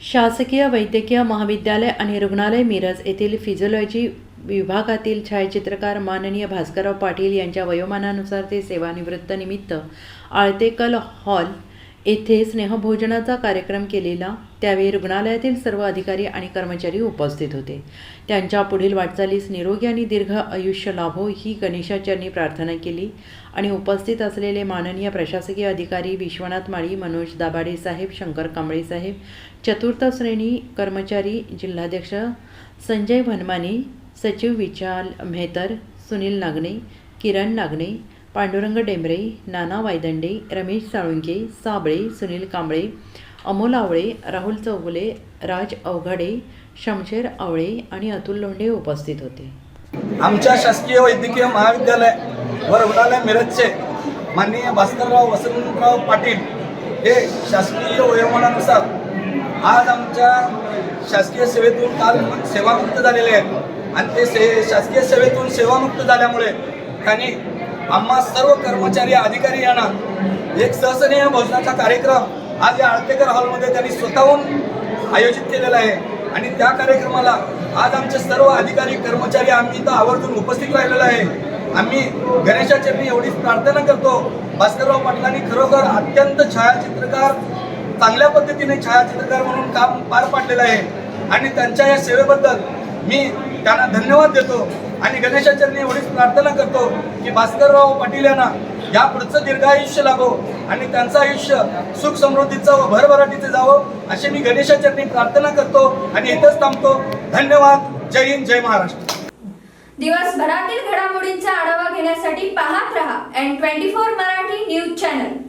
शासकीय वैद्यकीय महाविद्यालय आणि रुग्णालय मिरज येथील फिजिओलॉजी विभागातील छायाचित्रकार माननीय भास्करराव पाटील यांच्या वयोमानानुसार ते सेवानिवृत्तीनिमित्त आळतेकल हॉल येथे स्नेहभोजनाचा कार्यक्रम केलेला। त्यावेळी रुग्णालयातील सर्व अधिकारी आणि कर्मचारी उपस्थित होते। त्यांच्या पुढील वाटचालीस निरोगी आणि दीर्घ आयुष्य लाभो ही गणेशाचरणी प्रार्थना केली आणि उपस्थित असलेले माननीय प्रशासकीय अधिकारी विश्वनाथ माळी, मनोज दाभाडे साहेब, शंकर कांबळे साहेब, चतुर्थ श्रेणी कर्मचारी, जिल्हाध्यक्ष संजय भनमाने, सचिव विशाल मेहतर, सुनील नागणे, किरण नागणे, पांडुरंग डेंबरे, नाना वायदंडे, रमेश साळुंके, साबळे, सुनील कांबळे, अमोल आवळे, राहुल चौगुले, राज अवघडे, शमशेर आवळे आणि अतुल लोंढे उपस्थित होते। आमच्या शासकीय वैद्यकीय महाविद्यालय व रुग्णालय मिरजचे माननीय भास्करराव वसंतराव पाटील हे शासकीय वयोमानानुसार आज आमच्या शासकीय सेवेतून काल सेवामुक्त झालेले आहेत आणि ते शासकीय सेवेतून सेवामुक्त झाल्यामुळे त्यांनी आम्हा सर्व कर्मचारी अधिकारी यांना एक सहस्नेह भोजनाचा कार्यक्रम आज या आळतेकर हॉलमध्ये त्यांनी स्वतःहून आयोजित केलेला आहे आणि त्या कार्यक्रमाला आज आमचे सर्व अधिकारी कर्मचारी आम्ही इथं आवर्जून उपस्थित राहिलेलो आहे। आम्ही गणेशाचरणी एवढीच प्रार्थना करतो, भास्करराव पाटलांनी खरोखर अत्यंत छायाचित्रकार चांगल्या पद्धतीने छायाचित्रकार म्हणून काम पार पाडलेलं आहे आणि त्यांच्या या सेवेबद्दल मी त्यांना धन्यवाद देतो आणि गणेशाचरणी एवढीच प्रार्थना करतो की भास्करराव पाटील यांना या पुढचं दीर्घायुष्य लाभो आणि त्यांचं आयुष्य सुख समृद्धीचं व भरभराटीचं जावं अशी मी गणेशाचरणी प्रार्थना करतो आणि इथंच थांबतो। धन्यवाद। जय हिंद, जय महाराष्ट्र। दिवसभरातील घडामोडींचा आढावा घेण्यासाठी पाहत रहा N24 मराठी न्यूज चॅनल।